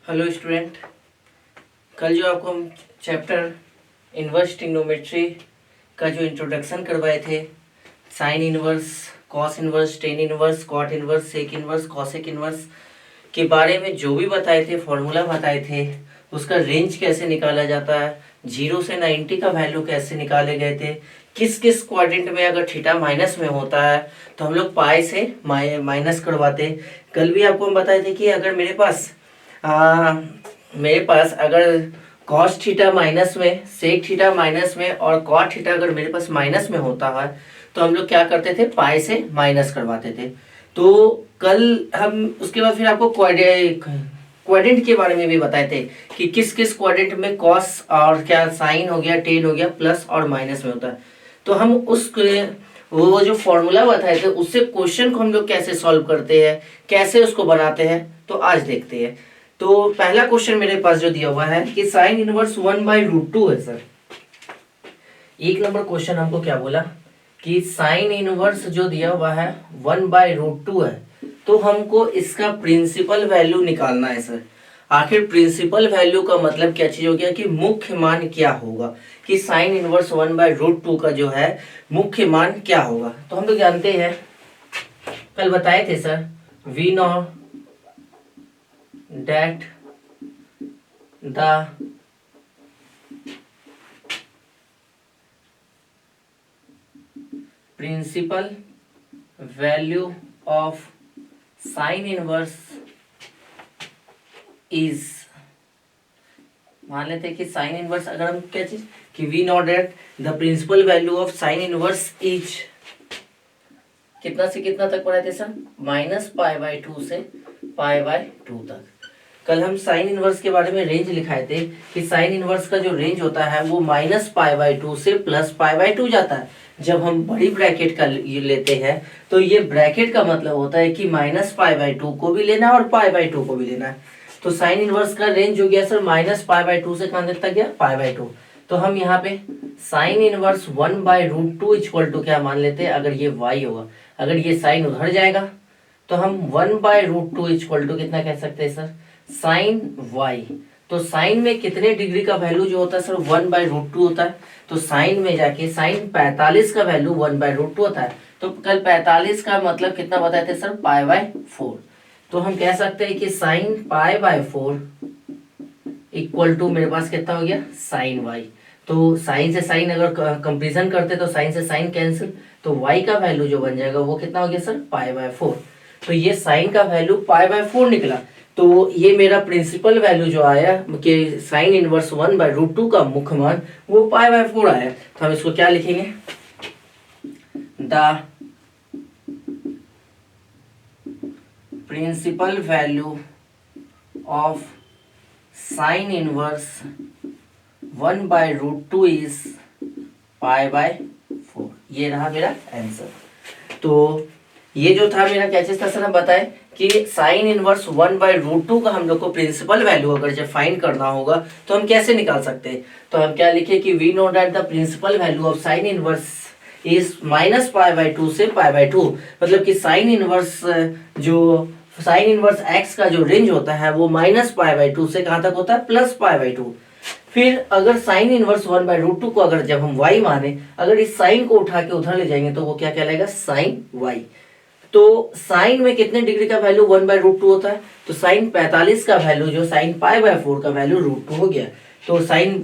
Hello student. कल जो आपको हम चैप्टर इन्वर्स ट्रिग्नोमेट्री का जो इंट्रोडक्शन करवाए थे, sine inverse, cos inverse, tan inverse, cot inverse, sec inverse, cosec inverse के बारे में जो भी बताए थे, फॉर्मूला बताए थे, उसका रेंज कैसे निकाला जाता है, 0 से 90 का वैल्यू कैसे निकाले गए थे, किस किस क्वाड्रेंट में अगर थीटा माइनस में होता है तो हम लोग पाई से माइनस करवाते। कल भी आपको हम बताए थे कि अगर मेरे पास अगर कॉस थीटा माइनस में, सेक थीटा माइनस में और कॉट थीटा अगर मेरे पास माइनस में होता है तो हम लोग क्या करते थे, पाई से माइनस करवाते थे। तो कल हम उसके बाद फिर आपको क्वाड्रेंट के बारे में भी बताए थे कि किस किस क्वाड्रेंट में कॉस और क्या साइन हो गया, टेन हो गया, प्लस और माइनस में होता है। तो हम उस वो जो फॉर्मूला बताए थे उससे क्वेश्चन को हम लोग कैसे सॉल्व करते हैं, कैसे उसको बनाते हैं, तो आज देखते हैं। तो पहला क्वेश्चन मेरे पास जो दिया हुआ है कि साइन इनवर्स 1/√2 है सर। एक नंबर क्वेश्चन हमको क्या बोला कि साइन इनवर्स जो दिया हुआ है 1/√2 है, तो हमको इसका प्रिंसिपल वैल्यू निकालना है सर। आखिर प्रिंसिपल वैल्यू का मतलब क्या चीज हो गया कि मुख्य मान क्या होगा, कि साइन इनवर्स 1/√2 का जो है मुख्य मान क्या होगा। तो हम लोग जानते हैं, कल बताए थे sir, we know that the principal value of sin inverse is, मान लेते हैं कि साइन इनवर्स, अगर हम क्या चीज कि we know that the principal value of sine inverse is कितना से कितना तक पढ़ाए थे सर, -π/2 से π/2 तक। कल हम साइन इनवर्स के बारे में रेंज लिखाए थे कि साइन इनवर्स का जो रेंज होता है वो -π/2 से +π/2 जाता है। जब हम बड़ी ब्रैकेट का ये लेते हैं तो ये ब्रैकेट का मतलब होता है कि -π/2 को भी लेना है और π/2 को भी लेना है। तो साइन इनवर्स का रेंज हो गया सर -π/2 से कहां तक गया, π/2। तो हम यहाँ पे साइन इनवर्स 1/√2 इक्वल टू क्या मान लेते हैं, अगर ये y होगा, अगर ये साइन उधर जाएगा तो हम 1/√2 इक्वल टू कितना कह सकते हैं सर, साइन y। तो साइन में कितने डिग्री का वैल्यू जो होता है सर 1/√2 होता है। तो साइन में जाके साइन 45 का वैल्यू 1/√2 होता है। तो कल 45 का मतलब कितना बताए थे सर, π/4। तो हम कह सकते हैं कि साइन π/4 इक्वल टू मेरे पास कितना हो गया, साइन y। तो साइन से साइन अगर कंपेरिजन करते तो साइन से साइन कैंसिल, तो y का वैल्यू जो बन जाएगा वो कितना हो गया सर, π/4। तो ये साइन का वैल्यू π/4 निकला। तो ये मेरा प्रिंसिपल वैल्यू जो आया कि साइन इनवर्स 1/√2 का मुख्य मान वो π/4 आया। तो हम इसको क्या लिखेंगे, the principal value of sine inverse 1/√2 is π/4। ये रहा मेरा आंसर। तो ये जो था मेरा क्या चीज था सर, हम बताए कि साइन इनवर्स 1/√2 का हम लोग को प्रिंसिपल वैल्यू अगर जब फाइंड करना होगा तो हम कैसे निकाल सकते हैं। तो हम क्या लिखे कि we know that the principal value of sine inverse is -π/2 से π/2। मतलब कि साइन इनवर्स जो साइन इनवर्स एक्स का जो रेंज होता है वो -π/2 से कहां तक होता है, +π/2। फिर अगर साइन इनवर्स 1/√2 को अगर जब हम y माने, अगर इस साइन को उठा के उधर ले जाएंगे तो वो क्या कहलाएगा, साइन y। तो साइन में कितने डिग्री का वैल्यू 1/√2 होता है, तो साइन 45 का वैल्यू जो साइन π/4 का वैल्यू √2 हो गया। तो साइन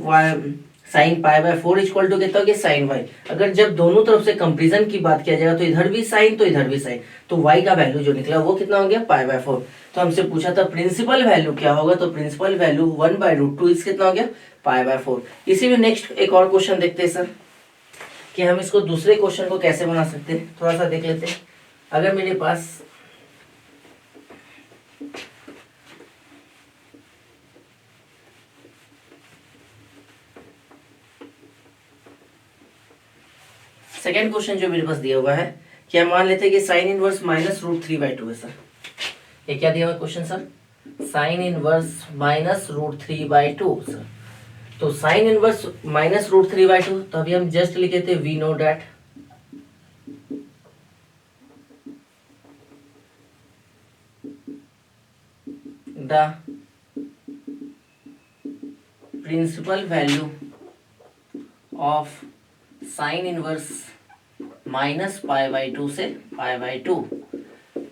π/4 इक्वल टू कितना हो गया, साइन y। अगर जब दोनों तरफ से कंपेरिजन की बात किया जाएगा तो इधर भी साइन तो इधर भी साइन, तो y का वैल्यू जो निकला वो कितना हो गया, π/4। तो हमसे पूछा था प्रिंसिपल वैल्यू क्या होगा, तो प्रिंसिपल वैल्यू 1/√2 इस कितना हो गया, π/4। इसी में नेक्स्ट एक और क्वेश्चन देखते हैं सर कि हम इसको दूसरे क्वेश्चन को कैसे बना सकते हैं, थोड़ा सा देख लेते हैं। अगर मेरे पास सेकेंड क्वेश्चन जो मेरे पास दिया हुआ है कि हम मान लेते हैं कि साइन इनवर्स -√3/2 है सर। ये क्या दिया हुआ question sir, sine inverse -√3/2 sir. तो साइन इनवर्स -√3/2, तो अभी हम जस्ट लिखे थे we know that the principal value of sine inverse minus pi by two से पाई बाई टू।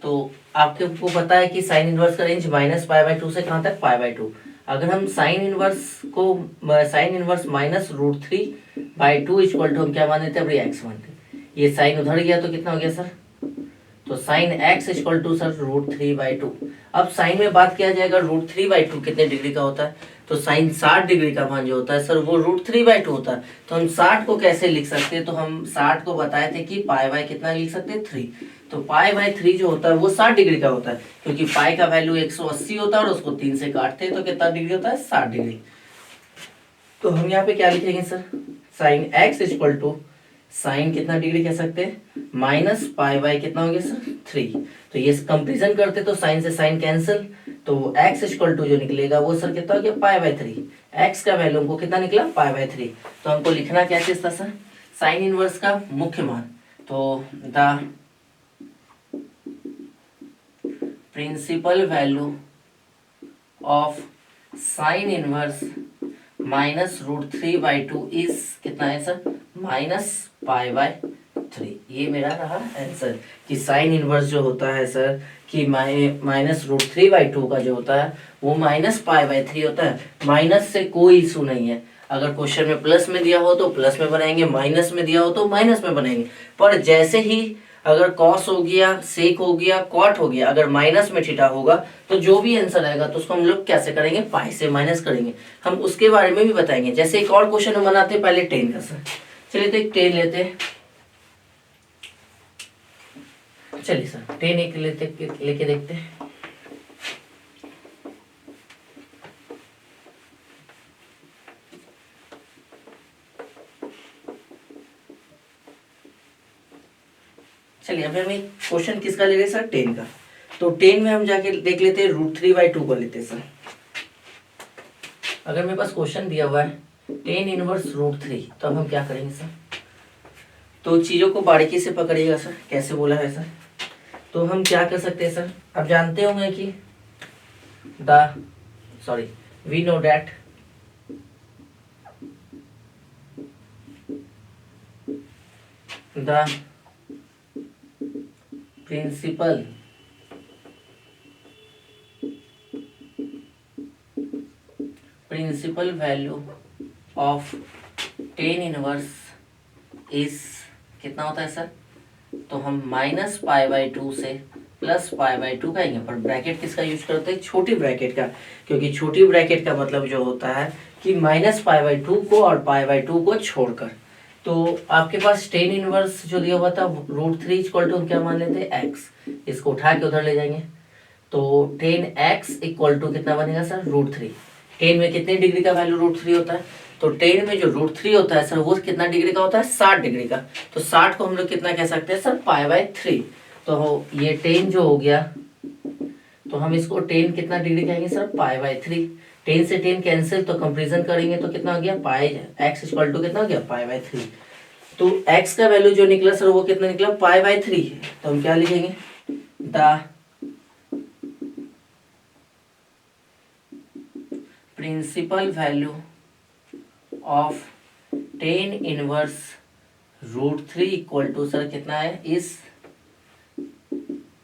तो आपको पता है कि साइन इनवर्स का range minus pi by two से कहाँ तक, पाई बाई टू। अगर हम sine inverse minus root three by two equal to हम क्या मान लेते हैं, एक्स मानते। ये साइन उधर गया तो कितना हो गया सर, तो sine X equal to sir root three by two. अब साइन में बात किया जाएगा, रूट थ्री बाई टू कितने डिग्री का होता है, तो साइन 60 डिग्री का मान जो होता है सर वो रूट थ्री बाई टू होता है। तो हम 60 को कैसे लिख सकते हैं, तो हम 60 को बताए थे कि पाई बाई कितना लिख सकते हैं, 3। तो पाई बाई 3 जो होता है वो 60 डिग्री का होता है, क्योंकि पाई का वैल्यू 180 होता है और उसको 3 से काटते हैं तो कितना डिग्री होता है, 60 डिग्री। तो हम यहाँ पे क्या लिखेंगे sir, sine X equal to sine कितना डिग्री कह सकते हैं, माइनस पाई बाई कितना हो गया सर, 3। तो ये कंपेरिजन करते तो साइन से साइन कैंसिल, तो x इक्वल टू जो निकलेगा वो सर कितना हो गया, पाई बाई 3। x का वैल्यू हमको कितना निकला, पाई बाई 3। तो हमको लिखना क्या चीज था सर, साइन इनवर्स का मुख्य मान। तो the principal value of sine inverse minus root three by two is कितना है सर, माइनस पाई बाई 3। ये मेरा रहा आंसर कि साइन इनवर्स जो होता है सर कि minus root three by two का जो होता है वो माइनस पाई बाई 3 होता है। माइनस से कोई इशू नहीं है, अगर क्वेश्चन में प्लस में दिया हो तो प्लस में बनाएंगे, माइनस में दिया हो तो माइनस में बनाएंगे। पर जैसे ही अगर कॉस हो गया, सेक हो गया, कॉट हो गया, अगर माइनस में थीटा होगा तो जो भी आंसर आएगा तो उसको हम लोग कैसे करेंगे, पाई से माइनस करेंगे। हम उसके बारे में भी बताएंगे। जैसे एक और क्वेश्चन हम बनाते हैं पहले टेन का सर, चलिए तो एक टेन लेते हैं, चलिए सर टेन एक लेके देखते हैं। चलिए अभी हम एक क्वेश्चन किसका ले रहे हैं सर, टेन का। तो टेन में हम जाके देख लेते हैं रूट थ्री बाई टू को लेते हैं सर। अगर मेरे पास क्वेश्चन दिया हुआ है टेन इनवर्स रूट थ्री, तो अब हम क्या करेंगे सर, तो चीजों को बारीकी से पकड़िएगा सर, कैसे बोला है सर। तो हम क्या कर सकते हैं सर, अब जानते होंगे कि we know that the principal value of tan inverse is कितना होता है सर, तो हम माइनस पाई बाई टू से प्लस पाई बाई टू कहेंगे। पर ब्रैकेट किसका यूज करते हैं, छोटी ब्रैकेट का, क्योंकि छोटी ब्रैकेट का मतलब जो होता है कि माइनस पाई बाई टू को और पाई बाई टू को छोड़कर। तो आपके पास टेन इनवर्स जो दिया हुआ था रूट थ्री इक्वल टू हम क्या मान लेते हैं, एक्स। इसको उठा के उधर ले जाएंगे तो टेन एक्स इक्वल टू कितना बनेगा सर, रूट थ्री। टेन में कितने डिग्री का वैल्यू रूट थ्री होता है, तो टेन में जो रूट थ्री होता है सर वो कितना डिग्री का होता है, 60 डिग्री का। तो 60 को हम लोग कितना कह सकते हैं सर, पाई बाई 3। तो ये टेन जो हो गया तो हम इसको टेन कितना डिग्री कहेंगे सर, पाई बाई 3। टेन से टेन कैंसिल, तो कंपेरिजन करेंगे तो कितना हो गया, पाई एक्स इक्वल टू कितना हो गया, पाई बाई 3। तो एक्स का वैल्यू जो निकला सर वो कितना निकला, पाई बाई 3। तो हम क्या लिखेंगे, the principal value of tan inverse root three equal to sir कितना है, इस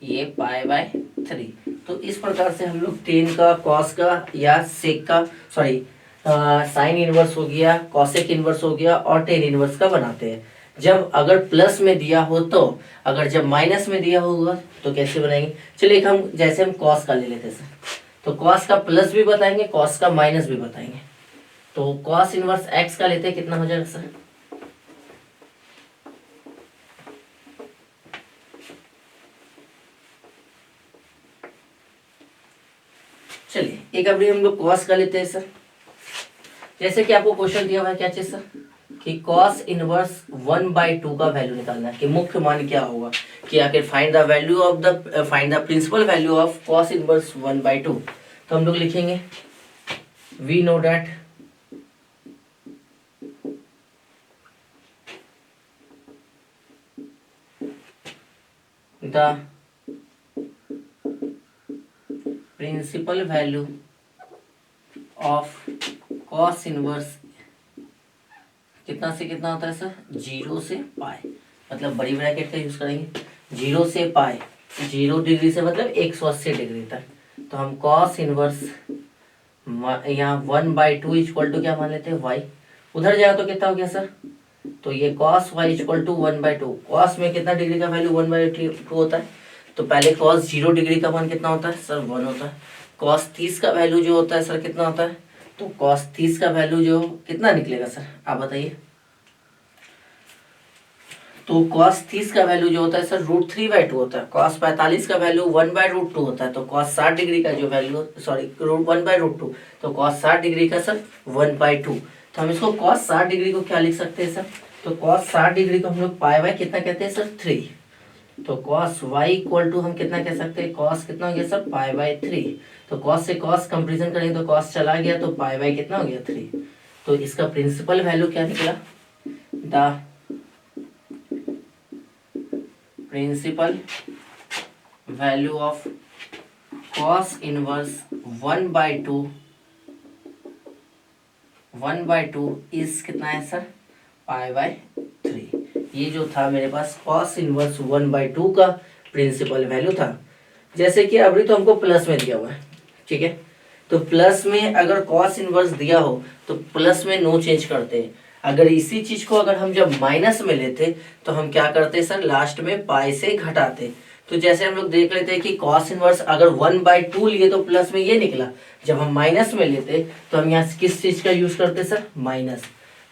ये पाई बाई 3। तो इस प्रकार से हम लोग टेन का, कॉस का या सेक का, साइन इनवर्स हो गया, कॉसेक इनवर्स हो गया और टेन इनवर्स का बनाते हैं। जब अगर प्लस में दिया हो तो, अगर जब माइनस में दिया होगा तो कैसे बनाएंगे। चलिए हम जैसे हम कॉस का ले लेते हैं सर, तो कॉस का प्लस भी बताएंगे, कॉस का माइनस भी बताएंगे। तो कॉस इनवर्स एक्स का लेते हैं, कितना हो जाएगा सर, चलिए एक अभी हम लोग कॉस का लेते हैं सर। जैसे कि आपको क्वेश्चन दिया हुआ है क्या चीज सर, कि कॉस इनवर्स 1/2 का वैल्यू निकालना है कि मुख्य मान क्या होगा, कि आखिर find the principal value of cos inverse 1/2। तो हम लोग लिखेंगे we know that the principal value of cos inverse कितना से कितना होता है सर, 0 से पाई, मतलब बड़ी ब्रैकेट का यूज करेंगे, 0 से पाई, 0 डिग्री से मतलब 180 डिग्री तक। तो हम कॉस इनवर्स यहाँ 1/2 इक्वल टू क्या मान लेते हैं, वाई। उधर जाएगा तो कितना हो गया सर, तो ये cos Y equal to 1/2। Cos में कितना डिग्री का वैल्यू 1/2 होता है, तो पहले कॉस 0 डिग्री का मान कितना होता है सर, 1 होता है। कॉस 30 का वैल्यू जो होता है सर कितना होता है, तो कॉस 30 का वैल्यू जो कितना निकलेगा सर, आप बताइए। तो cos 30 का वैल्यू जो होता है सर √3/2 होता है। cos 45 का वैल्यू 1/√2 होता है। तो cos 60 डिग्री का जो वैल्यू, सॉरी 1/√2, तो cos 60 डिग्री का सर 1/2। तो हम इसको cos 60 डिग्री को क्या लिख सकते हैं सर, तो cos 60 डिग्री को हम लोग पाई बाय कितना कहते हैं सर, 3। तो cos y इक्वल टू हम कितना कह सकते हैं, cos कितना हो गया सर, π/3। तो cos से cos कंपेरिजन करेंगे तो cos चला गया, तो π/ कितना हो गया, 3। तो इसका प्रिंसिपल वैल्यू क्या निकला, the principal value of cos inverse 1/2 is कितना है सर, π/3। ये जो था मेरे पास cos इनवर्स 1/2 का प्रिंसिपल वैल्यू था। जैसे कि अभी तो हमको प्लस में दिया हुआ है, ठीक है, तो प्लस में अगर cos इनवर्स दिया हो तो प्लस में नो चेंज करते हैं। अगर इसी चीज को अगर हम जब माइनस में लेते तो हम क्या करते सर, लास्ट में पाई से घटाते। तो जैसे हम लोग देख लेते हैं कि cos इनवर्स अगर 1/2 लिए तो प्लस में ये निकला, जब हम माइनस में लेते तो हम यहाँ किस चीज का यूज करते सर, माइनस।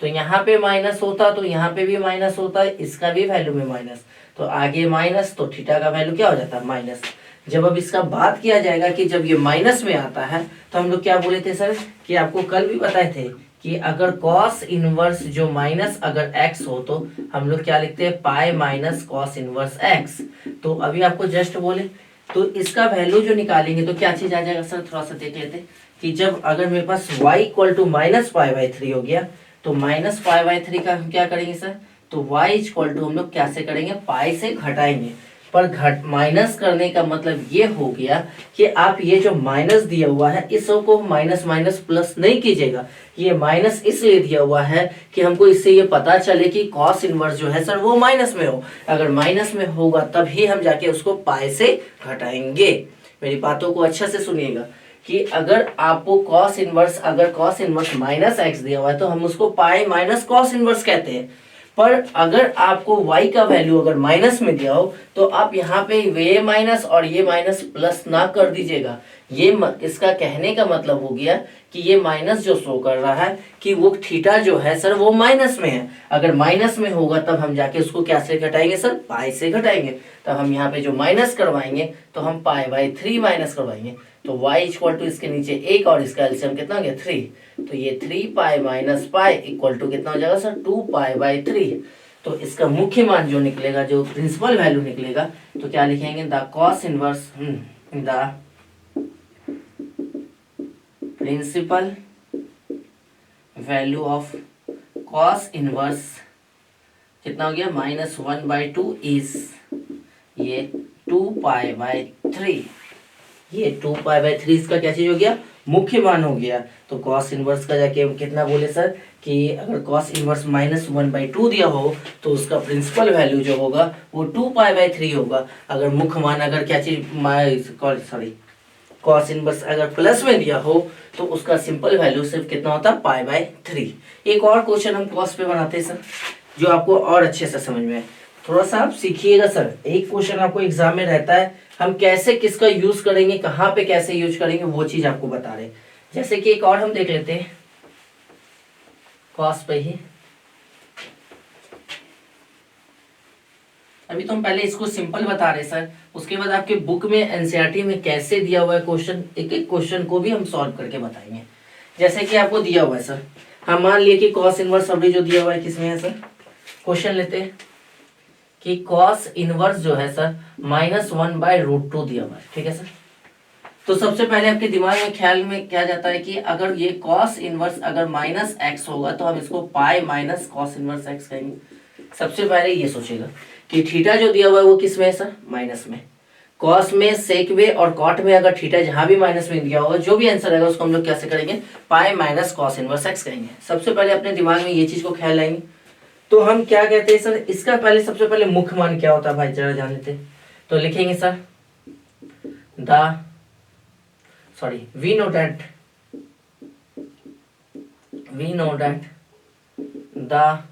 तो यहाँ पे माइनस होता तो यहाँ पे भी माइनस होता है, इसका भी वैल्यू में माइनस, तो आगे माइनस, तो थीटा का वैल्यू क्या हो जाता है, माइनस। जब अब इसका बात किया जाएगा कि जब ये माइनस में आता है तो हम लोग क्या बोले थे सर, कि आपको कल भी बताए थे कि अगर cos इनवर्स जो माइनस अगर x हो तो हम लोग क्या लिखते हैं, pi minus cos inverse x। तो अभी आपको जस्ट बोले तो इसका वैल्यू जो निकालेंगे तो क्या चीज आ जाएगा सर, थोड़ा सा देख लेते कि जब अगर मेरे पास y इक्वल टू -π/3 हो गया तो -π/3 का हम क्या करेंगे सर, तो y इक्वल टू हम लोग कैसे करेंगे, पाई से घटाएंगे। पर माइनस करने का मतलब ये हो गया कि आप ये जो माइनस दिया हुआ है इसको माइनस माइनस प्लस नहीं कीजिएगा। ये माइनस इसलिए दिया हुआ है कि हमको इससे ये पता चले कि cos इनवर्स जो है सर वो माइनस में हो। अगर माइनस में होगा तभी हम जाके उसको पाई से घटाएंगे। मेरी बातों को अच्छा से सुनिएगा कि अगर आपको cos इनवर्स, अगर cos इनवर्स -x दिया हुआ है तो हम उसको पाई माइनस cos इनवर्स कहते हैं। पर अगर आपको y का वैल्यू अगर माइनस में दिया हो तो आप यहाँ पे ये माइनस और ये माइनस प्लस ना कर दीजिएगा। ये इसका कहने का मतलब हो गया कि ये माइनस जो शो कर रहा है कि वो थीटा जो है सर वो माइनस में है। अगर माइनस में होगा तब हम जाके उसको क्या से घटाएंगे सर, पाई से घटाएंगे। तब हम यहाँ पे जो माइनस करवाएंगे तो हम π/3 माइनस करवाएंगे। तो y इक्वल टू इसके नीचे 1 और इसका एलसीएम कितना हो गया, 3। तो ये 3π माइनस पाई इक्वल टू कितना हो जाएगा सर, 2π/3। तो इसका मुख्य मान जो निकलेगा, जो प्रिंसिपल वैल्यू निकलेगा, तो क्या लिखेंगे, the cos inverse, the principal value of cos inverse कितना हो गया, -1/2 इज ये 2π/3। ये 2π/3 इसका क्या चीज हो गया, मुख्य मान हो गया। तो cos इनवर्स का जाके हम कितना बोले सर, कि अगर cos इनवर्स -1/2 दिया हो तो उसका प्रिंसिपल वैल्यू जो होगा वो 2π/3 होगा। अगर मुख्य मान अगर क्या चीज, सॉरी cos इनवर्स अगर प्लस में दिया हो तो उसका सिंपल वैल्यू सिर्फ कितना होता है, π/3। एक और क्वेश्चन हम cos पे बनाते हैं सर, जो आपको और अच्छे से समझ में आए। थोड़ा सा आप सीखिएगा सर, एक क्वेश्चन आपको एग्जाम में रहता है, हम कैसे किसका यूज करेंगे, कहाँ पे कैसे यूज करेंगे, वो चीज आपको बता रहे। जैसे कि एक और हम देख लेते हैं cos पे ही। अभी तो हम पहले इसको सिंपल बता रहे सर, उसके बाद आपके बुक में एनसीईआरटी में कैसे दिया हुआ है क्वेश्चन, एक एक क्वेश्चन को भी हम सॉल्व करके बताएंगे। जैसे कि आपको दिया हुआ है सर, हम मान लिए कि cos इनवर्स अभी जो दिया हुआ है किसमें है सर, क्वेश्चन लेते हैं कि cos इनवर्स जो है सर -1/√2 दिया हुआ है, ठीक है सर। तो सबसे पहले आपके दिमाग में ख्याल में क्या जाता है कि अगर ये cos इनवर्स अगर -x होगा तो हम इसको pi minus cos inverse x कहेंगे। सबसे पहले ये सोचेगा कि थीटा जो दिया हुआ है वो किस में है सर, माइनस में। कॉस में, सेक में और कॉट में अगर थीटा जहां भी माइनस में दिया होगा, जो भी आंसर आएगा उसको हम लोग कैसे करेंगे, pi minus cos inverse x करेंगे। सबसे पहले अपने दिमाग में ये चीज को ख्याल लाएंगे। तो हम क्या कहते हैं सर, इसका पहले सबसे पहले मुख्य मान क्या होता है भाई, जरा जान लेते हैं। तो लिखेंगे sir we know that the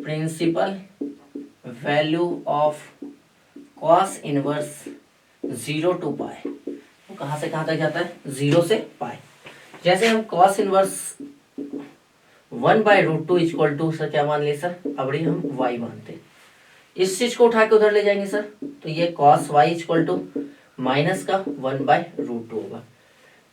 principal value of cos inverse 0 to pi. तो कहां से कहां तक जाता है, 0 से पाई। जैसे हम cos inverse 1/√2 equal to sir क्या मान लिए सर, अबड़ी हम y मानते। इस चीज को उठा के उधर ले जाएंगे सर, तो ये cos y equal to minus का 1/√2 होगा।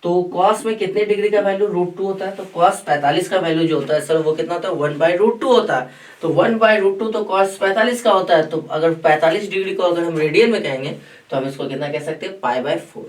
तो कॉस में कितने डिग्री का वैल्यू √2 होता है, तो कॉस 45 का वैल्यू जो होता है सर वो कितना होता है, 1/√2 होता है। तो 1/√2 तो कॉस 45 का होता है। तो अगर 45 डिग्री को अगर हम रेडियन में कहेंगे तो हम इसको कितना कह सकते हैं, पाई/4।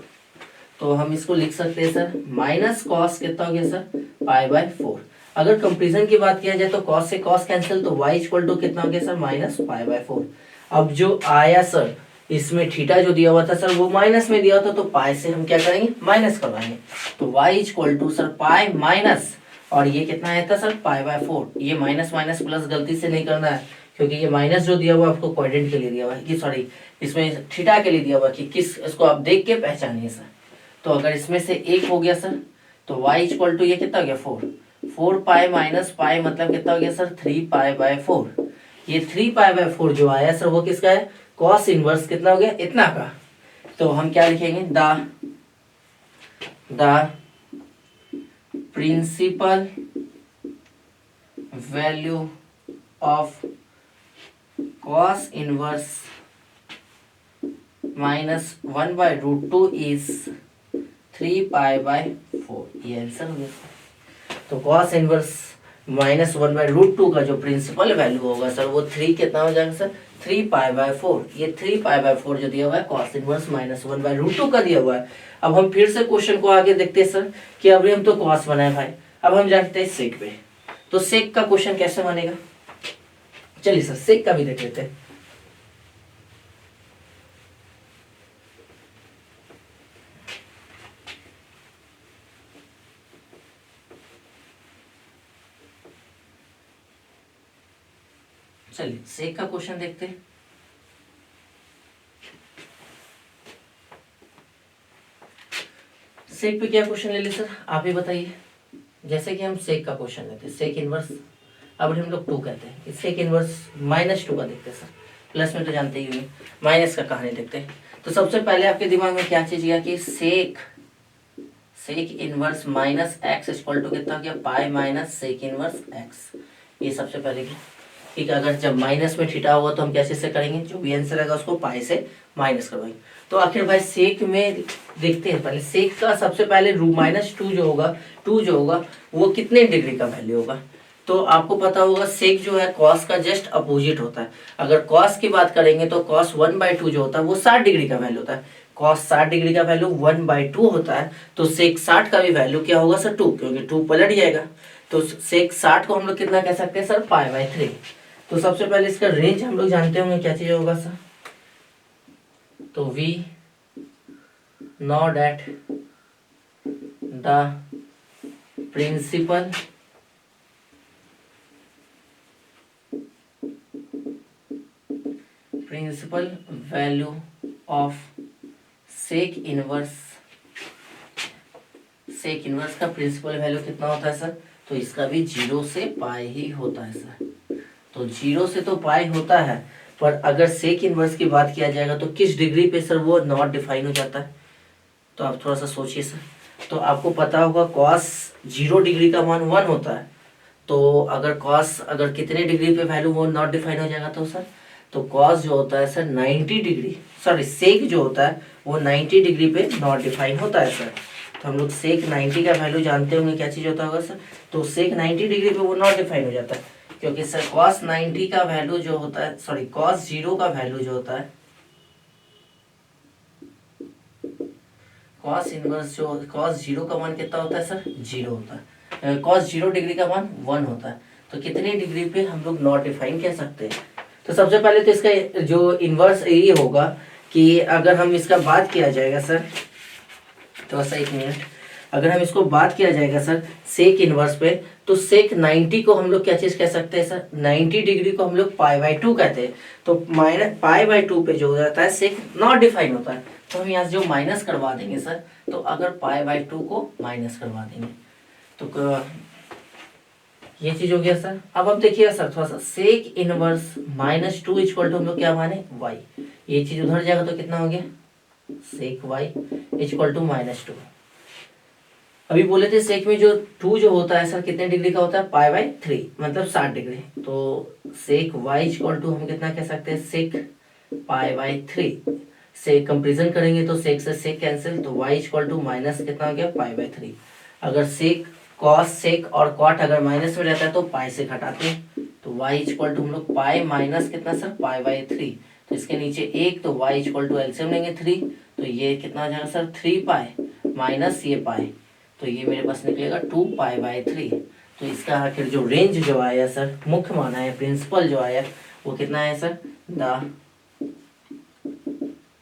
तो हम इसको लिख सकते हैं सर माइनस कॉस कितना हो गया सर, पाई/4। अगर कंपेरिजन की बात किया जाए तो कॉस से कॉस कैंसिल, तो y इक्वल टू कितना हो गया सर, माइनस पाई/4। अब जो आया सर इसमें थीटा जो दिया हुआ था सर वो माइनस में दिया था, तो पाई से हम क्या करेंगे, माइनस करवाएंगे। तो y equal to sir pi minus, और ये कितना आया था सर, पाई/4। ये माइनस माइनस प्लस गलती से नहीं करना है, क्योंकि ये माइनस जो दिया हुआ आपको क्वाड्रेंट के लिए दिया हुआ है, कि सॉरी इसमें थीटा के लिए दिया हुआ कि किस, इसको आप देख के पहचानिए सर। तो अगर इसमें से एक हो गया सर, तो y इक्वल टू ये कितना हो गया, 4 पाई माइनस पाई मतलब कितना हो गया सर, 3 पाई/4। ये 3 पाई/4 जो आया सर वो किसका है, कॉस इनवर्स कितना हो गया, इतना का। तो हम क्या लिखेंगे, the principal value of cos inverse minus 1/√2 is 3 पाई/4। ये आंसर हो गया। तो कॉस इनवर्स माइनस 1/√2 का जो प्रिंसिपल वैल्यू होगा सर वो 3 कितना हो जाएगा सर, 3 पाई/4। ये 3 पाई/4 जो दिया हुआ है कॉस इनवर्स माइनस 1/√2 का दिया हुआ है। अब हम फिर से क्वेश्चन को आगे देखते हैं सर, कि अभी हम तो कॉस बनाए भाई, अब हम जानते हैं सेक पे। तो सेक का क्वेश्चन कैसे बनेगा, चलिए सर सेक का भी देख लेते हैं। चलिए सेक का क्वेश्चन देखते हैं। सेक पे क्या क्वेश्चन ले ले सर, आप ही बताइए। जैसे कि हम सेक का क्वेश्चन लेते हैं, सेक इनवर्स, अब हम लोग 2 कहते हैं, सेक इनवर्स -2 का देखते हैं सर। प्लस में तो जानते ही होंगे, माइनस का कहानी देखते हैं। तो सबसे पहले आपके दिमाग में क्या चीज गया कि sec inverse minus X equal to कितना गया, pi minus sec inverse X. ये सबसे पहले की, ठीक है। अगर जब माइनस में थीटा हुआ तो हम कैसे से करेंगे, जो भी आंसर आएगा उसको पाई से माइनस करवाएंगे। तो आखिर भाई सेक में देखते हैं पहले, सेक का सबसे पहले -2 जो होगा वो कितने डिग्री का वैल्यू होगा। तो आपको पता होगा सेक जो है कॉस का जस्ट अपोजिट होता है। अगर कॉस की बात करेंगे तो कॉस 1/2 जो होता है वो 60 डिग्री का वैल्यू होता है। कॉस 60 डिग्री का वैल्यू 1/2 होता है, तो सेक 60 का भी वैल्यू क्या होगा सर, 2, क्योंकि 2 पलट जाएगा। तो सेक 60 को हम लोग कितना कह सकते हैं सर, पाई/3। तो सबसे पहले इसका रेंज हम लोग जानते होंगे, क्या चीज होगा सर, तो we know that the principal value of sec inverse का प्रिंसिपल वैल्यू कितना होता है सर, तो इसका भी 0 से पाई ही होता है सर। तो 0 से तो पाई होता है, पर अगर सेक इनवर्स की बात किया जाएगा तो किस डिग्री पे सर वो नॉट डिफाइन हो जाता है। तो आप थोड़ा सा सोचिए सर। तो आपको पता होगा कॉस 0 डिग्री का मान 1 होता है। तो अगर कॉस अगर कितने डिग्री पे वैल्यू वो नॉट डिफाइन हो जाएगा, तो सर तो कॉस जो होता है सर 90 डिग्री, सॉरी सेक जो होता है वो 90 डिग्री पे नॉट डिफाइन होता है सर। तो हम लोग सेक 90 का वैल्यू जानते होंगे, क्या चीज होता होगा सर, तो सेक 90 डिग्री पे वो नॉट डिफाइन हो जाता है, क्योंकि सर cos 90 का वैल्यू जो होता है, सॉरी cos 0 का वैल्यू जो होता है, cos इनवर्स जो cos 0 का मान कितना होता है सर, 0 होता है। cos 0 डिग्री का मान 1 होता है। तो कितनी डिग्री पे हम लोग नॉट डिफाइन कह सकते हैं, तो सबसे पहले तो इसका जो इन्वर्स ये होगा कि अगर हम इसका बात किया जाएगा सर, तो सर 1 मिनट, अगर हम इसको बात किया जाएगा सर सेक इनवर्स पे, तो सेक 90 को हम लोग क्या चीज कह सकते हैं सर, 90 डिग्री को हम लोग π/2 कहते हैं। तो माइनस π/2 पे जो हो जाता है सेक नॉट डिफाइन होता है, तो हम यहाँ से जो माइनस करवा देंगे सर, तो अगर π/2 को माइनस करवा देंगे तो ये चीज हो गया सर। अब देखिए सर थोड़ा सा, सेक इनवर्स -2 इक्वल टू हम लोग क्या माने y, ये चीज उधर जाएगा तो कितना हो गया सेक y इक्वल टू -2। अभी बोले थे सेक में जो 2 जो होता है सर कितने डिग्री का होता है π/3, मतलब 60 डिग्री। तो सेक y इक्वल टू हम कितना कह सकते हैं सेक π/3 से कंपेरिजन करेंगे तो सेक से सेक कैंसिल, तो y इक्वल टू माइनस कितना हो गया π/3। अगर सेक कॉस सेक और कॉट अगर माइनस में रहता है तो पाई से घटाते हैं, तो y इक्वल टू हम लोग पाई माइनस कितना सर π/3, तो इसके नीचे 1, तो y इक्वल टू एलसीएम लेंगे 3, तो ये कितना हो जाएगा सर 3 पाई माइनस ये पाई, तो ये मेरे पास निकलेगा 2 π/3। तो इसका आखिर जो रेंज जो आया सर, मुख्य माना है प्रिंसिपल जो आया वो कितना है sir, the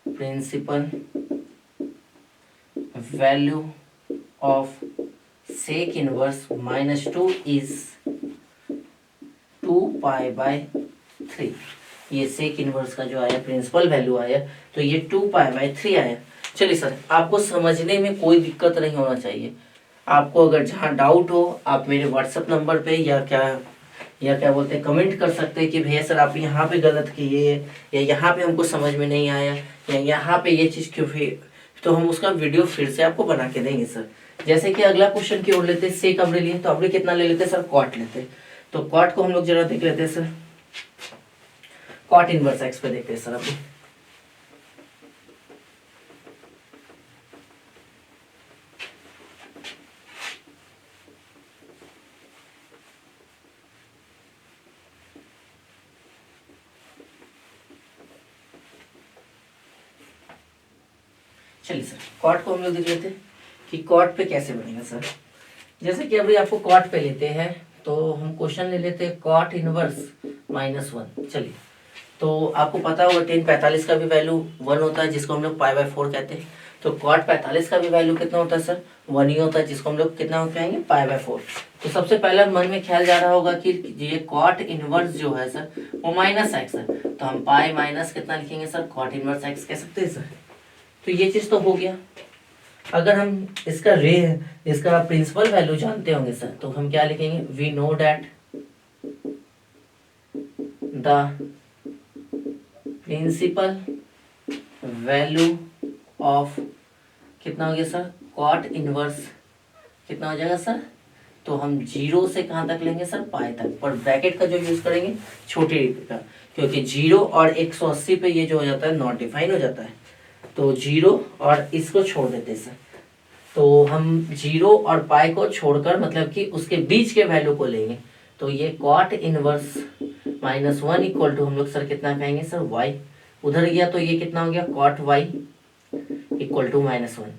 principal value of sec inverse -2 is 2 π/3। ये सेक इनवर्स का जो आया प्रिंसिपल वैल्यू आया, तो ये 2 π/3 आया। चलिए सर, आपको समझने में कोई दिक्कत नहीं होना चाहिए। आपको अगर जहाँ डाउट हो आप मेरे व्हाट्सएप नंबर पे या क्या बोलते हैं कमेंट कर सकते हैं कि भैया सर आप यहाँ पे गलत किए, या यहाँ पे हमको समझ में नहीं आया, या यहाँ पे ये चीज़ क्यों फिर, तो हम उसका वीडियो फिर से आपको बना के देंगे सर। जैसे कि अगला क्वेश्चन की ओर लेते हैं, सेक हमने लिए, तो हमने कितना ले लेते हैं सर कॉट लेते, तो कॉट को हम लोग जरा देख लेते हैं सर, कॉट इनवर्स एक्स पे देखते हैं सर अभी। चलिए सर कॉट को हम लोग देख लेते हैं कि कॉट पे कैसे बनेगा सर। जैसे कि अभी आपको कॉट पे लेते हैं, तो हम क्वेश्चन ले लेते हैं कॉट इनवर्स -1। चलिए, तो आपको पता होगा tan 45 का भी वैल्यू 1 होता है जिसको हम लोग π/4 कहते हैं। तो कॉट 45 का भी वैल्यू कितना होता है सर, 1 ही होता है जिसको हम लोग कितना कहेंगे π/4। तो सबसे पहले मन में ख्याल जा रहा होगा कि ये कॉट इनवर्स जो है सर वो -x है, तो हम पाई माइनस कितना लिखेंगे सर, कॉट इनवर्स x कह सकते हैं सर। तो ये चीज तो हो गया। अगर हम इसका प्रिंसिपल वैल्यू जानते होंगे सर, तो हम क्या लिखेंगे, we know that the principal value of कितना हो गया सर, कॉट इनवर्स कितना हो जाएगा सर, तो हम 0 से कहाँ तक लेंगे सर, पाई तक, पर ब्रैकेट का जो यूज करेंगे छोटे का, क्योंकि 0 और 180 पे ये जो हो जाता है नॉट डिफाइन हो जाता है, तो 0 और इसको छोड़ देते हैं सर। तो हम 0 और पाई को छोड़कर मतलब कि उसके बीच के वैल्यू को लेंगे, तो ये कॉट इनवर्स -1 इक्वल टू हम लोग सर कितना कहेंगे सर, y उधर गया तो ये कितना हो गया, कॉट y इक्वल टू -1।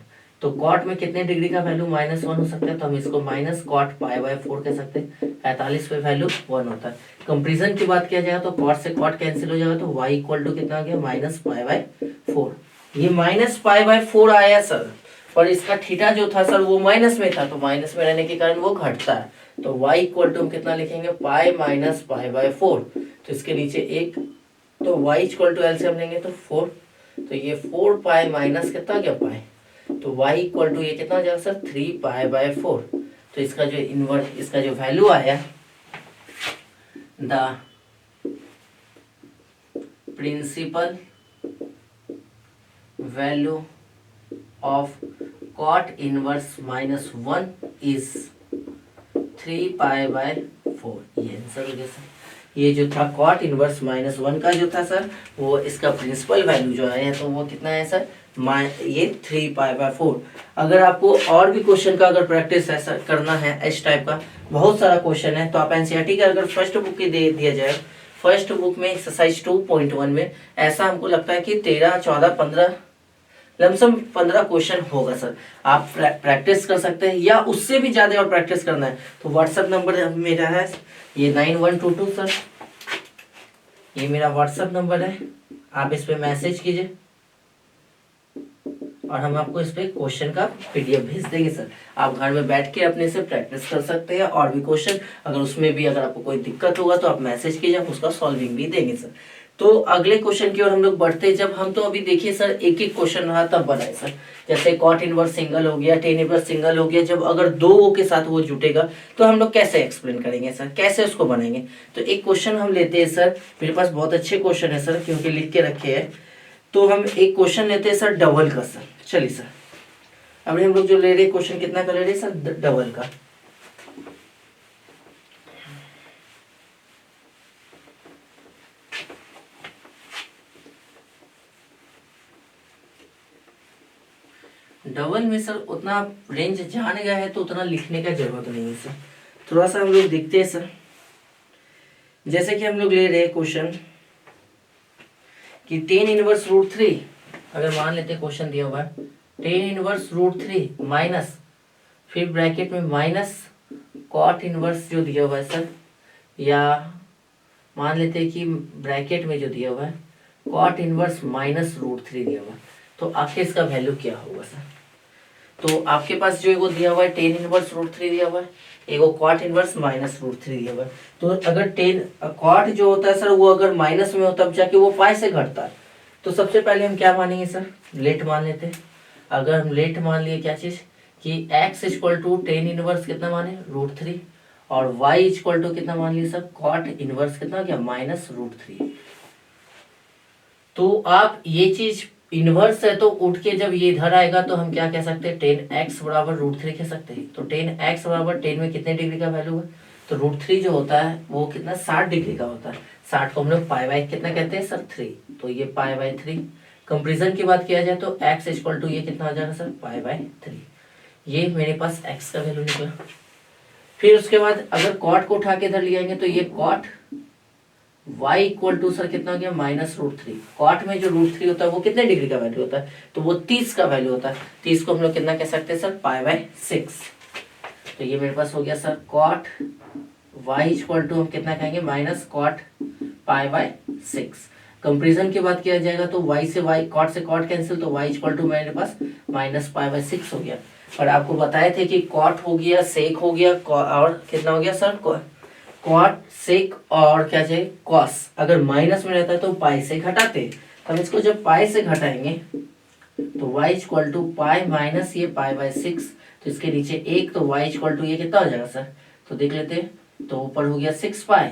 तो कॉट में कितने डिग्री का वैल्यू -1 हो सकता है, तो हम इसको माइनस कॉट π/4 कह सकते हैं। 45 पे वैल्यू 1 होता है। कंपेरिजन की बात किया जाएगा तो कॉट से कॉट कैंसिल हो जाएगा, तो y इक्वल टू कितना आ गया, -π/4। ये -π/4 आया सर, पर इसका थीटा जो था सर वो माइनस में था, तो माइनस में रहने के कारण वो घटता है, तो y इक्वल टू हम कितना लिखेंगे, पाई माइनस π/4। तो इसके नीचे 1, तो y इक्वल टू एलसीएम लेंगे तो 4, तो ये 4 पाई माइनस कितना गया पाई, तो y इक्वल टू ये कितना हो जाएगा सर, 3 π/4। तो इसका जो इनवर्स, इसका जो वैल्यू आया, the principal value of cot inverse -1 is 3 π/4। ये आंसर हो गया सर। ये जो था कॉट इनवर्स -1 का जो था सर, वो इसका प्रिंसिपल वैल्यू जो आया है तो वो कितना है सर, ये 3 π/4। अगर आपको और भी क्वेश्चन का अगर प्रैक्टिस ऐसा करना है, इस टाइप का बहुत सारा क्वेश्चन है, तो आप एनसीईआरटी का अगर फर्स्ट बुक की दे दिया जाए, फर्स्ट बुक में एक्सरसाइज 2.1 में ऐसा हमको लगता है कि 13, 14, 15 लमसम 15 क्वेश्चन होगा सर। आप प्रैक्टिस कर सकते हैं, या उससे भी ज्यादा और प्रैक्टिस करना है तो व्हाट्सएप नंबर मेरा है ये 9122 सर ये मेरा व्हाट्सएप नंबर है, आप इस पे मैसेज कीजिए और हम आपको इस पे क्वेश्चन का पीडीएफ भेज देंगे सर। आप घर में बैठ के अपने से प्रैक्टिस कर सकते हैं और भी क्वेश्चन, अगर उसमें भी अगर आपको कोई दिक्कत होगा तो आप मैसेज कीजिए, हम उसका सॉल्विंग भी देंगे सर। तो अगले क्वेश्चन की ओर हम लोग बढ़ते हैं। जब हम तो अभी देखिए सर एक एक क्वेश्चन रहा तब बनाए सर, जैसे कॉट इनवर्स सिंगल हो गया, टेन इनवर्स सिंगल हो गया, जब अगर दो वो के साथ वो जुटेगा तो हम लोग कैसे एक्सप्लेन करेंगे सर, कैसे उसको बनाएंगे। तो एक क्वेश्चन हम लेते हैं सर, मेरे पास बहुत अच्छे क्वेश्चन है सर क्योंकि लिख के रखे हैं। तो हम एक क्वेश्चन लेते हैं सर डबल का सर। चलिए सर, अभी हम लोग जो ले रहे हैं क्वेश्चन कितना का ले रहे हैं सर, डबल का। डबल में सर उतना रेंज जान गया है तो उतना लिखने का जरूरत नहीं है सर। थोड़ा सा हम लोग देखते हैं सर, जैसे कि हम लोग ले रहे हैं क्वेश्चन कि टेन इनवर्स रूट थ्री, अगर मान लेते क्वेश्चन दिया हुआ है tan inverse root three minus, फिर ब्रैकेट में माइनस कॉट इनवर्स जो दिया हुआ है सर, या मान लेते हैं कि ब्रैकेट में जो दिया हुआ है cot inverse minus root three दिया हुआ है, तो आखिर इसका वैल्यू क्या होगा सर। तो आपके पास जो एगो दिया हुआ है टेन इनवर्स रूट थ्री दिया हुआ है, एगो cot inverse minus root three दिया हुआ है। तो अगर टेन कॉट जो होता है सर वो अगर माइनस में हो तब जाके वो पाई से घटता है। तो सबसे पहले हम क्या मानेंगे सर, लेट मान लेते हैं। अगर हम लेट मान लिए क्या चीज कि x equal to tan inverse कितना माने रूट थ्री, और y इक्वल टू कितना मान लिए सर कॉट इनवर्स कितना क्या माइनस रूट थ्री। तो आप ये चीज इनवर्स है तो उठ के जब ये इधर आएगा तो हम क्या कह सकते हैं, टेन एक्स बराबर रूट थ्री कह सकते हैं। तो टेन एक्स बराबर टेन में कितने डिग्री का वैल्यू है, तो रूट थ्री जो होता है वो कितना 60 डिग्री का होता है। 60 को हम लोग पाई बाई कितना कहते हैं सर 3, तो ये पाई बाई 3। कंपेरिजन की बात किया जाए तो एक्स इक्वल टू ये कितना हो जाएगा सर पाई बाई 3। ये मेरे पास एक्स का वैल्यू निकला। फिर उसके बाद अगर कॉट को उठा के इधर ले आएंगे तो ये cot y equal to sir कितना हो गया माइनस रूट थ्री। कॉट में जो रूट थ्री होता है वो कितने डिग्री का वैल्यू होता है, तो वो 30 का वैल्यू होता है। 30 को हम लोग कितना कह सकते हैं सर पाई बाय 6। तो ये मेरे पास हो गया sir cot y equal to हम कितना कहेंगे minus cot pi by 6। Comparison की बात किया जाएगा तो y से y, कॉट से कॉट कैंसिल, तो y इक्वल टू मेरे पास माइनस पाई बाय 6 हो गया। और आपको बताए थे कि कॉट हो गया सेक हो गया और कितना हो गया सर कॉट सेक और क्या चाहिए कॉस। अगर माइनस में रहता है तो पाई से घटाते, हम इसको जब पाई से घटाएंगे तो y equal to pi minus ये पाई बाय 6, तो इसके नीचे एक, तो y इक्वल टू ये कितना हो जाएगा सर, तो देख लेते हैं। तो ऊपर हो गया 6 पाई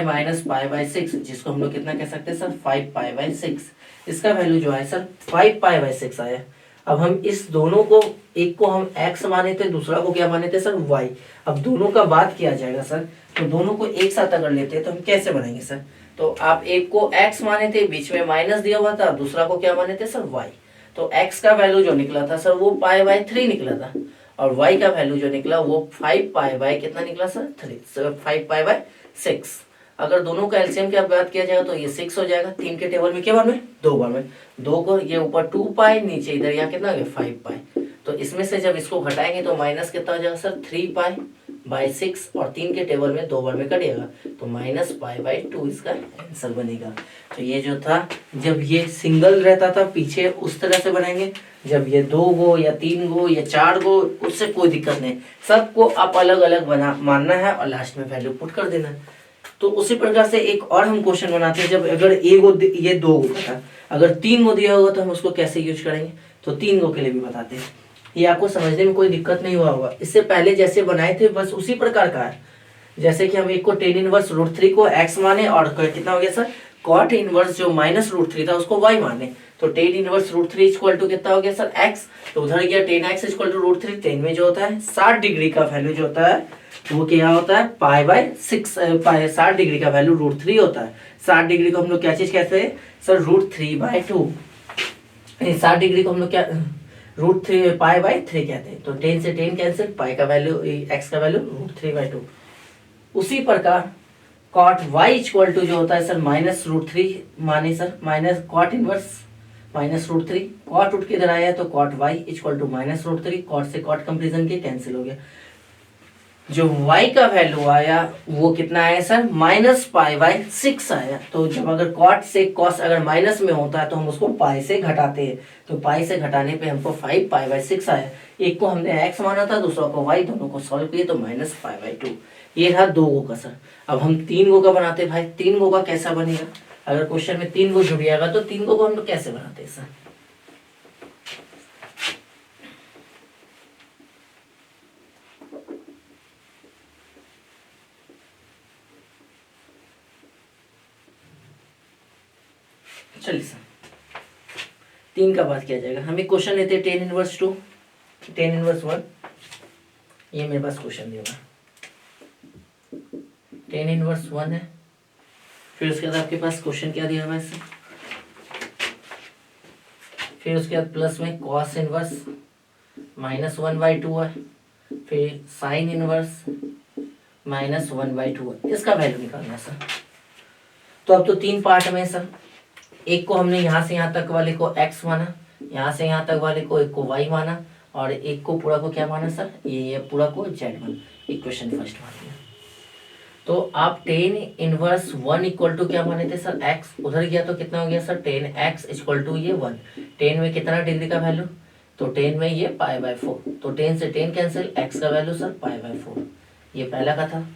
माइनस पाई बाय 6, जिसको हम लोग कितना कह सकते हैं सर 5 पाई बाय 6। इसका वैल्यू जो है सर 5 पाई बाय 6 आया। अब हम इस दोनों को, एक को हम x माने थे, दूसरा को क्या माने थे सर y। अब दोनों का बात किया जाएगा सर, तो दोनों को एक साथ अगर लेते हैं तो हम कैसे बनाएंगे सर। तो आप एक को x माने थे, बीच में माइनस दिया हुआ था, दूसरा को क्या माने थे सर y। तो x का वैल्यू जो निकला था सर वो पाई बाय 3 निकला था, और y का वैल्यू जो निकला वो 5 पाई बाय कितना निकला सर 3, 5 पाई बाय 6। अगर दोनों का एलसीएम की बात किया जाएगा तो ये 6 हो जाएगा। 3 के टेबल में क्या बार में 2 बार में, 2 को ये ऊपर 2 पाई, नीचे इधर यहाँ कितना हो गया 5 पाई। तो इसमें से जब इसको घटाएंगे तो माइनस कितना हो जाएगा सर 3 पाई बाय 6, और 3 के टेबल में 2 बार में कटेगा तो माइनस पाई बाय 2 इसका आंसर बनेगा। तो ये जो था जब ये सिंगल रहता था पीछे उस तरह से बनाएंगे, जब ये 2 गो या 3 गो या 4 गो उससे कोई दिक्कत नहीं, सबको आप अलग अलग बना मानना है और लास्ट में वैल्यू पुट कर देना है। तो उसी प्रकार से एक और हम क्वेश्चन बनाते हैं, जब अगर एक गो ये 2 गो का था, अगर 3 गो दिया होगा तो हम उसको कैसे यूज करेंगे, तो 3 गो के लिए भी बताते हैं। ये आपको समझने में कोई दिक्कत नहीं हुआ होगा, इससे पहले जैसे बनाए थे बस उसी प्रकार का है। जैसे कि हम एक को टेन इनवर्स रूट थ्री को x माने, और कितना हो गया सर कॉट इनवर्स जो माइनस रूट थ्री था उसको y माने। तो tan inverse root three equal to कितना हो गया सर x, तो उधर गया tan X equal to root three. Tan में जो होता है 60 डिग्री का वैल्यू जो होता है वो क्या होता है पाई बाय 6, 60 डिग्री का वैल्यू रूट थ्री होता है। 60 डिग्री को हम लोग क्या चीज कहते हैं sir root three by 2। 60 degree को हम लोग क्या रूट थ्री पाई बाय 3 कहते हैं। तो 10 से 10 कैंसिल, पाई का वैल्यू x का वैल्यू रूट थ्री बाय 2। उसी प्रकार कॉट y इक्वल टू जो होता है सर माइनस रूट थ्री माने sir minus cot inverse minus root three, cot उठ के इधर आया तो cot y equal to minus root three, cot से कॉट कंपेरिजन के कैंसिल हो गया। जो y का वैल्यू आया वो कितना आया सर, -π/6 आया। तो जब अगर cot से cos अगर माइनस में होता है तो हम उसको पाई से घटाते हैं, तो पाई से घटाने पे हमको 5π/6 आया। एक को हमने x माना था, दूसरा को y, दोनों को सॉल्व किए तो -π/2। ये रहा 2 गो का सर। अब हम 3 गो का बनाते भाई, 3 गो का कैसा बनेगा, अगर क्वेश्चन में 3 गो जुड़ जाएगा तो 3 गो को हम लोग कैसे बनाते हैं सर। चलिए सर 3 का बात किया जाएगा। हम एक क्वेश्चन लेते हैं tan इनवर्स 2, tan इनवर्स 1। ये मेरे पास क्वेश्चन दिया हुआ tan इनवर्स 1 है। फिर उसके बाद आपके पास क्वेश्चन क्या दिया हुआ है सर, फिर उसके बाद प्लस में cos इनवर्स -1/2 है, फिर sin इनवर्स -1/2 है। इसका वैल्यू निकालना है सर। तो अब तो 3 पार्ट में है सर। एक को हमने यहाँ से यहाँ तक वाले को x माना, यहाँ से यहाँ तक वाले को एक को y माना, और एक को पूरा को क्या माना सर, ये पूरा को z माना। इक्वेशन फर्स्ट मान लिया। तो आप tan इनवर्स 1 इक्वल टू क्या माने थे सर, x। उधर गया तो कितना हो गया sir, tan x equal to ये 1। tan में कितना डिग्री का वैल्यू, तो tan में ये π/4। तो tan से tan कैंसिल, x का वैल्यू सर π/4। ये पहला का था।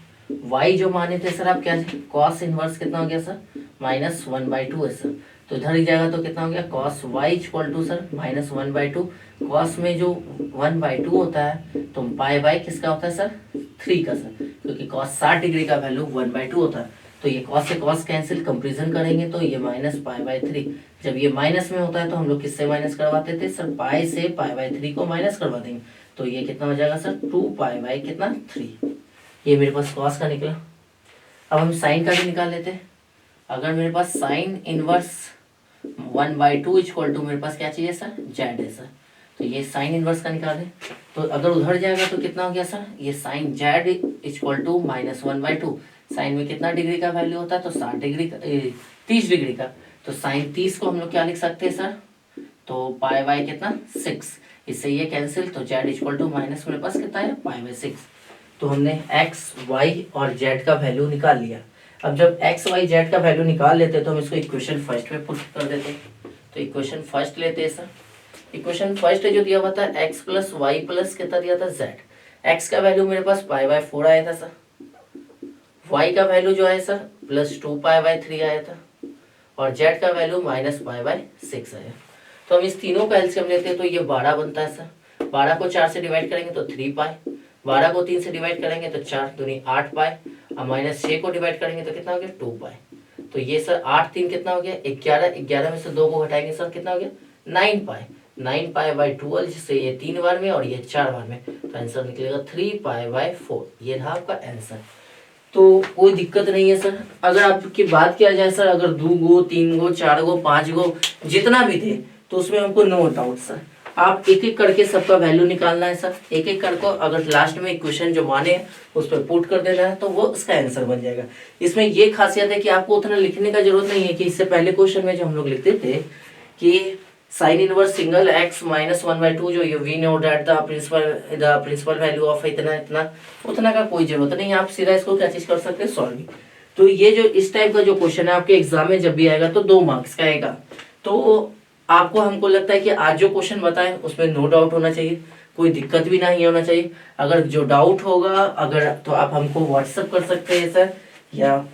y जो माने थे सर आप क्या, cos इनवर्स कितना हो गया सर, -1/2 है सर। तो इधर ही जाएगा तो कितना हो गया, cos y equal to sir -1/2। cos में जो 1/2 होता है तो पाई किसका होता है सर, 3 का सर, क्योंकि cos 60 डिग्री का वैल्यू 1/2 होता है। तो ये cos से cos कैंसिल, कंपेरिजन करेंगे तो ये -π/3। जब ये माइनस में होता है तो हम लोग किससे माइनस करवाते थे सर, पाई से π/3 को माइनस करवा देंगे। तो ये कितना हो जाएगा सर, 2π/3। ये मेरे पास cos का निकला। अब हम साइन का भी निकाल लेते हैं। अगर मेरे पास साइन इनवर्स 1/2 इक्वल टू मेरे पास क्या चाहिए सर, जेड है सर। तो ये साइन इनवर्स का निकालें। तो अगर उधर जाएगा तो कितना हो गया सर, ये sine Z equal to -1/2। Sine में कितना डिग्री का वैल्यू होता है, तो 60 डिग्री का, 30 डिग्री का। तो साइन 30 को हम लोग क्या लिख सकते हैं सर, तो π/, कितना 6। इससे ये कैंसिल, तो जेड इक्वल टू माइनस मेरे पास कितना है, π/6। तो हमने x, y और z का वैल्यू निकाल लिया। अब जब x, y, z का वैल्यू निकाल लेते हैं तो हम इसको इक्वेशन फर्स्ट में पुट कर देते हैं। तो इक्वेशन फर्स्ट लेते हैं सर। इक्वेशन फर्स्ट जो दिया हुआ था x प्लस वाई प्लस कितना दिया था, z। x का वैल्यू मेरे पास π/4 आया था सर। y का वैल्यू जो है सर प्लस 2π/3 आया था, और z का वैल्यू -π/6 आया। तो हम इस तीनों का एलसीएम लेते हैं तो ये 12 बनता है सर। 12 को 4 से डिवाइड करेंगे तो 3π, 12 को 3 से डिवाइड करेंगे तो 4 दूनी 8π, और -6 को डिवाइड करेंगे तो कितना हो गया, 2π। तो ये सर 8 3 कितना हो गया, 11। 11 में से 2 को घटाएंगे सर कितना हो गया, 9π। 9π/12, जिससे ये 3 बार में और ये 4 बार में, तो आंसर निकलेगा 3π/4। ये रहा आपका आंसर। तो कोई दिक्कत नहीं है सर। अगर आपकी बात किया जाए सर, अगर 2 गो 3 गो 4 गो 5 गो जितना भी थे तो उसमें हमको नो डाउट सर, आप एक एक करके सबका वैल्यू निकालना है सर। एक एक करके अगर लास्ट में इक्वेशन जो माने उस पर पुट कर देना है तो वो उसका आंसर बन जाएगा। इसमें ये खासियत है कि आपको उतना लिखने का जरूरत नहीं है। कि इससे पहले क्वेश्चन में जो हम लोग लिखते थे कि साइन इनवर्स सिंगल x -1/2, जो ये we note that the principal value of इतना इतना, उतना का कोई जरूरत नहीं है। आप सीधा इसको क्या चीज कर सकते हैं, सॉल्विंग। तो ये जो इस टाइप का जो क्वेश्चन है आपके एग्जाम में जब भी आएगा तो 2 मार्क्स का आएगा। तो आपको, हमको लगता है कि आज जो क्वेश्चन बताएं उसमें नो डाउट होना चाहिए, कोई दिक्कत भी नहीं होना चाहिए। अगर जो डाउट होगा अगर तो आप हमको व्हाट्सएप कर सकते हैं सर, या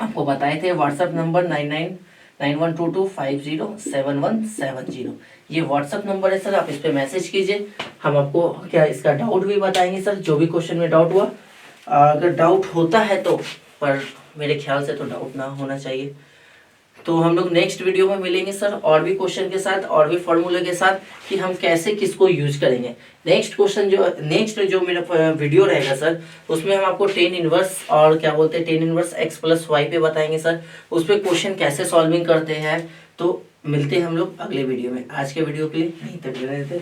आपको बताए थे व्हाट्सएप नंबर 999122507170। ये व्हाट्सएप नंबर है सर, आप इस पे मैसेज कीजिए। हम आपको क्या इसका डाउट भी बताएंगे सर, जो भी क्वेश्चन में डाउट हुआ। अगर डाउट होता है तो, पर मेरे ख्याल से तो डाउट ना होना चाहिए। तो हम लोग नेक्स्ट वीडियो में मिलेंगे सर, और भी क्वेश्चन के साथ और भी फॉर्मूले के साथ कि हम कैसे किसको यूज करेंगे। नेक्स्ट जो मेरा वीडियो रहेगा सर, उसमें हम आपको टेन इनवर्स और क्या बोलते हैं tan inverse x plus Y पे बताएंगे सर। उस पर क्वेश्चन कैसे सॉल्विंग करते हैं। तो मिलते हैं हम लोग अगले वीडियो में। आज के वीडियो के लिए यहीं तक ले रहे थे।